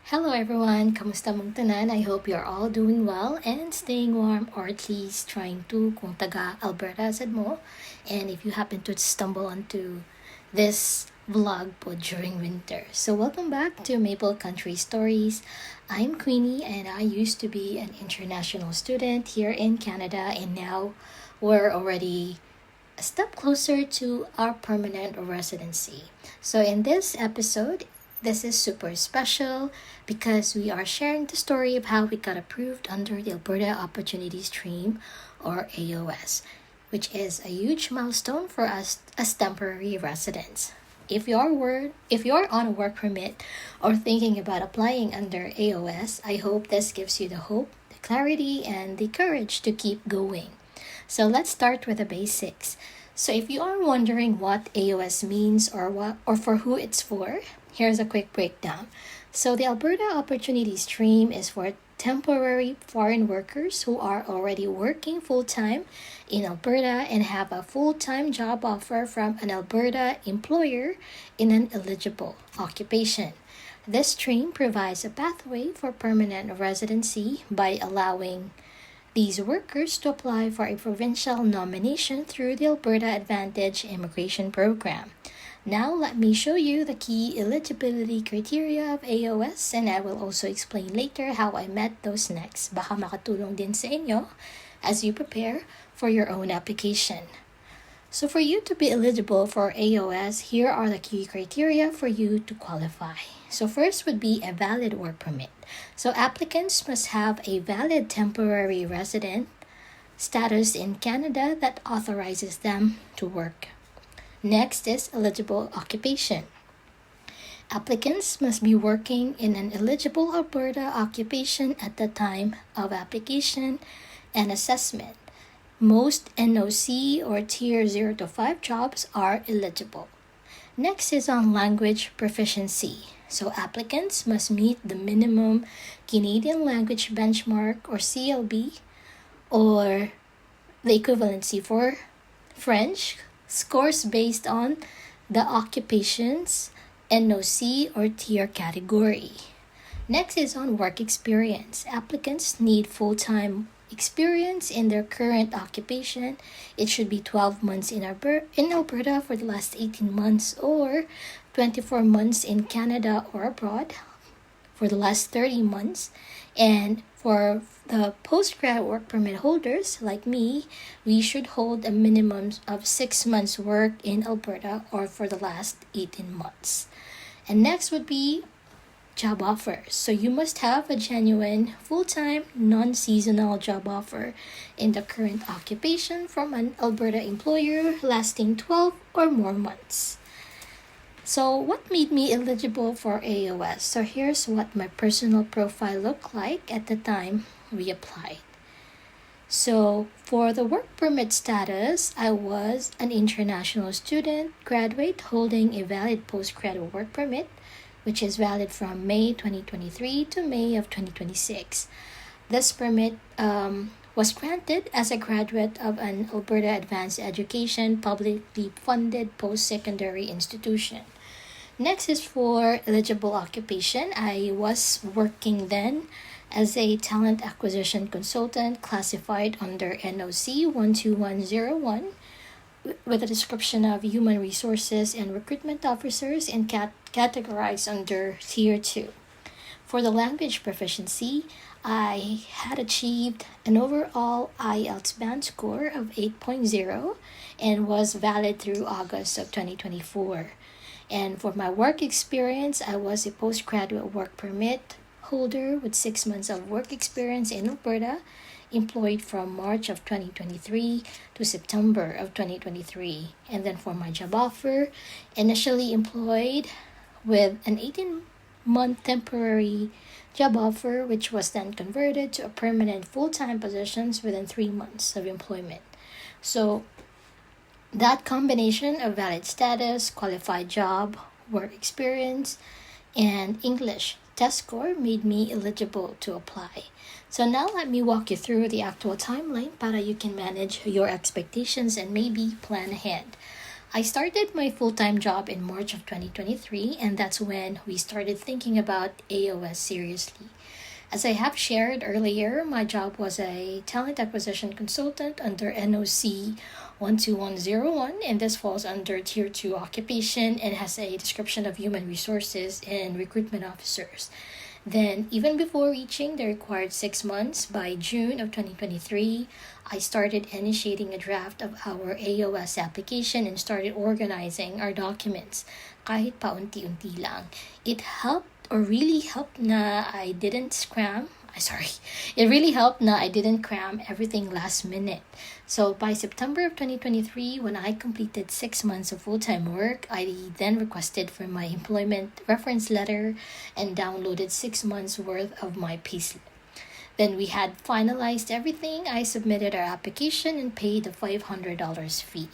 Hello everyone, kamusta mong tanan? I hope you're all doing well and staying warm, or at least trying to kung taga Alberta sad mo. And if you happen to stumble onto this vlog po during winter. So welcome back to Maple Country Stories. I'm Queenie and I used to be an international student here in Canada, and now we're already a step closer to our permanent residency. So in this episode, this is super special because we are sharing the story of how we got approved under the Alberta Opportunity Stream, or AOS, which is a huge milestone for us as temporary residents. If you're on a work permit or thinking about applying under AOS, I hope this gives you the hope, the clarity, and the courage to keep going. So let's start with the basics. So if you are wondering what AOS means or for who it's for, here's a quick breakdown. So the Alberta Opportunity Stream is for temporary foreign workers who are already working full-time in Alberta and have a full-time job offer from an Alberta employer in an eligible occupation. This stream provides a pathway for permanent residency by allowing these workers to apply for a provincial nomination through the Alberta Advantage Immigration Program. Now, let me show you the key eligibility criteria of AOS, and I will also explain later how I met those next. Baka makatulong din sa inyo as you prepare for your own application. So for you to be eligible for AOS, here are the key criteria for you to qualify. So first would be a valid work permit. So applicants must have a valid temporary resident status in Canada that authorizes them to work. Next is eligible occupation. Applicants must be working in an eligible Alberta occupation at the time of application and assessment. Most NOC or Tier 0 to 5 jobs are eligible. Next is on language proficiency. So applicants must meet the minimum Canadian language benchmark, or CLB, or the equivalency for French, scores based on the occupation's NOC or tier category. Next is on work experience. Applicants need full-time experience in their current occupation. It should be 12 months in Alberta for the last 18 months, or 24 months in Canada or abroad for the last 30 months. And for the postgrad work permit holders like me, we should hold a minimum of 6 months work in Alberta or for the last 18 months. And next would be job offers. So you must have a genuine full-time, non-seasonal job offer in the current occupation from an Alberta employer lasting 12 or more months. So what made me eligible for AOS? So here's what my personal profile looked like at the time we applied. So for the work permit status, I was an international student graduate holding a valid postgraduate work permit, which is valid from May 2023 to May of 2026. This permit was granted as a graduate of an Alberta Advanced Education publicly funded post-secondary institution. Next is for eligible occupation. I was working then as a talent acquisition consultant classified under NOC 12101 with a description of human resources and recruitment officers, and categorized under Tier 2. For the language proficiency, I had achieved an overall IELTS band score of 8.0 and was valid through August of 2024. And for my work experience, I was a postgraduate work permit holder with 6 months of work experience in Alberta, employed from March of 2023 to September of 2023. And then for my job offer, initially employed with an 18-month temporary job offer, which was then converted to a permanent full-time positions within 3 months of employment. So that combination of valid status, qualified job, work experience, and English test score made me eligible to apply. So now let me walk you through the actual timeline para you can manage your expectations and maybe plan ahead. I started my full-time job in March of 2023, and that's when we started thinking about AOS seriously. As I have shared earlier, my job was a talent acquisition consultant under NOC 12101, and this falls under Tier 2 occupation and has a description of human resources and recruitment officers. Then, even before reaching the required 6 months, by June of 2023, I started initiating a draft of our AOS application and started organizing our documents kahit paunti-unti lang. It helped or really helped na I didn't scram. It really helped na I didn't cram everything last minute. So by September of 2023, when I completed 6 months of full-time work, I then requested for my employment reference letter and downloaded 6 months worth of my payslip. Then we had finalized everything. I submitted our application and paid the $500 fee.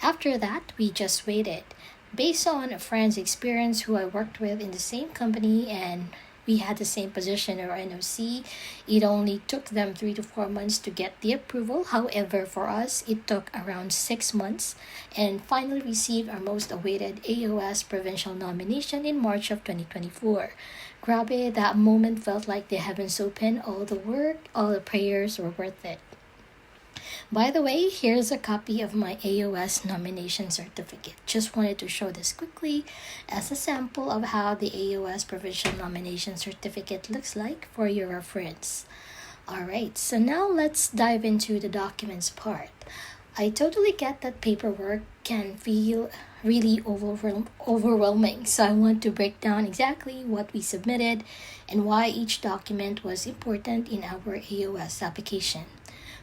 After that, we just waited. Based on a friend's experience who I worked with in the same company and we had the same position or NOC, it only took them 3 to 4 months to get the approval. However, for us, it took around 6 months and finally received our most awaited AOS provincial nomination in March of 2024. Grabe, that moment felt like the heavens opened. All the work, all the prayers were worth it. By the way, here's a copy of my AOS nomination certificate. Just wanted to show this quickly as a sample of how the AOS provincial nomination certificate looks like for your reference. Alright, so now let's dive into the documents part. I totally get that paperwork can feel really overwhelming, so I want to break down exactly what we submitted and why each document was important in our AOS application.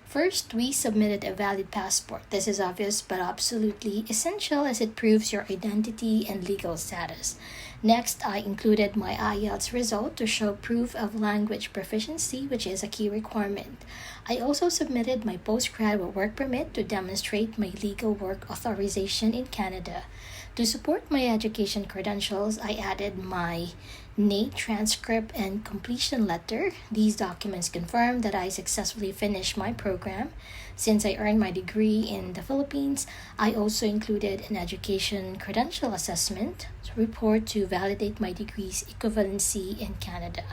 First, we submitted a valid passport. This is obvious but absolutely essential as it proves your identity and legal status. Next, I included my IELTS result to show proof of language proficiency, which is a key requirement. I also submitted my postgraduate work permit to demonstrate my legal work authorization in Canada. To support my education credentials, I added my NATE transcript and completion letter. These documents confirm that I successfully finished my program. Since I earned my degree in the Philippines, I also included an education credential assessment report to validate my degree's equivalency in Canada.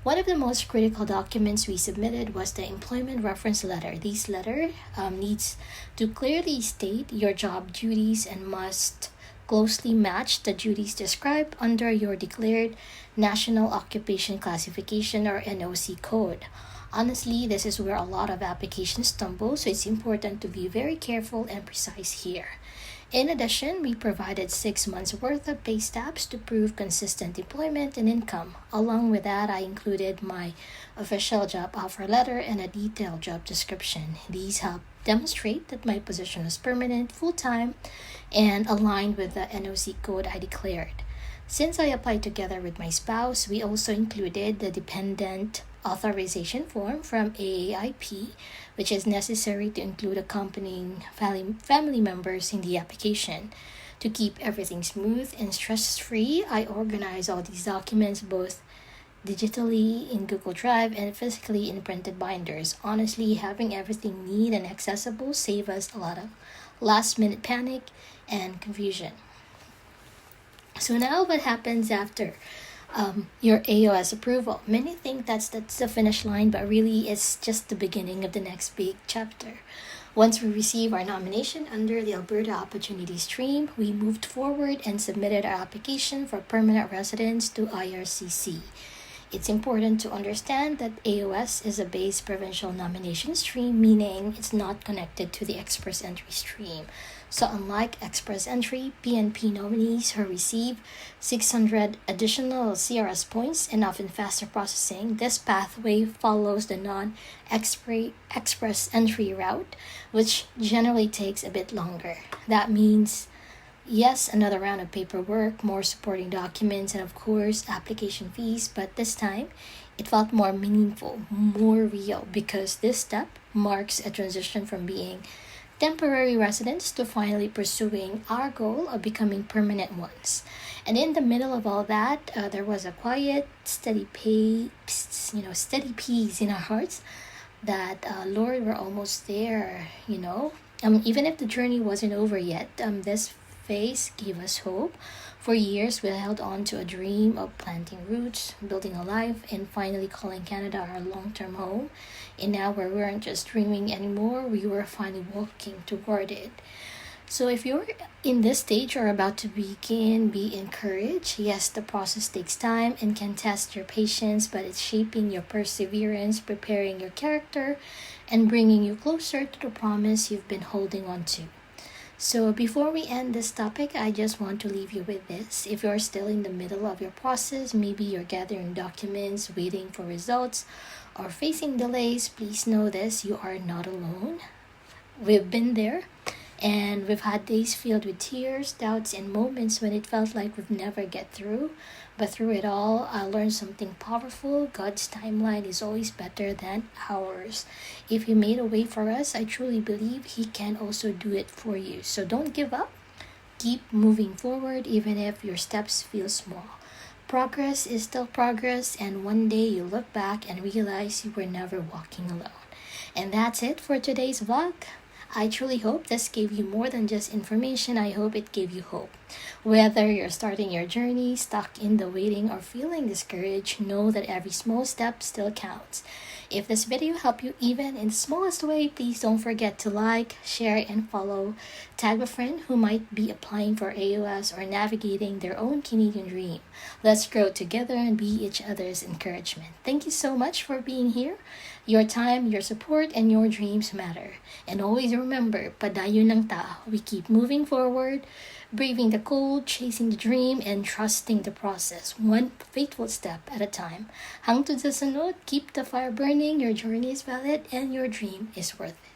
One of the most critical documents we submitted was the employment reference letter. This letter needs to clearly state your job duties and must closely match the duties described under your declared National Occupation Classification or NOC code. Honestly, this is where a lot of applications stumble, so it's important to be very careful and precise here. In addition, we provided 6 months worth of pay stubs to prove consistent employment and income. Along with that, I included my official job offer letter and a detailed job description. These help demonstrate that my position was permanent, full-time, and aligned with the NOC code I declared. Since I applied together with my spouse, we also included the dependent authorization form from AAIP, which is necessary to include accompanying family members in the application. To keep everything smooth and stress-free, I organize all these documents both digitally in Google Drive and physically in printed binders. Honestly, having everything neat and accessible saves us a lot of last-minute panic and confusion. So now what happens after your AOS approval? Many think that's the finish line, but really it's just the beginning of the next big chapter. Once we receive our nomination under the Alberta Opportunity stream, we moved forward and submitted our application for permanent residence to IRCC. It's important to understand that AOS is a base provincial nomination stream, meaning it's not connected to the express entry stream. So unlike express entry, PNP nominees who receive 600 additional CRS points and often faster processing, this pathway follows the non-express entry route, which generally takes a bit longer. That means, yes, another round of paperwork, more supporting documents, and of course, application fees, but this time, it felt more meaningful, more real, because this step marks a transition from being temporary residents to finally pursuing our goal of becoming permanent ones. And in the middle of all that, there was a quiet, steady peace in our hearts that, Lord, we're almost there, Even if the journey wasn't over yet, this phase gave us hope. For years, we held on to a dream of planting roots, building a life, and finally calling Canada our long term home. And now we weren't just dreaming anymore, we were finally walking toward it. So if you're in this stage or about to begin, be encouraged. Yes, the process takes time and can test your patience, but it's shaping your perseverance, preparing your character, and bringing you closer to the promise you've been holding on to. So before we end this topic, I just want to leave you with this. If you're still in the middle of your process, maybe you're gathering documents, waiting for results, or facing delays, please know this, you are not alone. We've been there. And we've had days filled with tears, doubts, and moments when it felt like we'd never get through. But through it all, I learned something powerful. God's timeline is always better than ours. If He made a way for us, I truly believe He can also do it for you. So don't give up. Keep moving forward even if your steps feel small. Progress is still progress, and one day you look back and realize you were never walking alone. And that's it for today's vlog. I truly hope this gave you more than just information. I hope it gave you hope. Whether you're starting your journey, stuck in the waiting, or feeling discouraged, know that every small step still counts. If this video helped you even in the smallest way, please don't forget to like, share, and follow. Tag a friend who might be applying for AOS or navigating their own Canadian dream. Let's grow together and be each other's encouragement. Thank you so much for being here. Your time, your support, and your dreams matter. And always remember, padayon ng tao. We keep moving forward, braving the cold, chasing the dream, and trusting the process, one faithful step at a time. Hangtod sa sunod, keep the fire burning, your journey is valid, and your dream is worth it.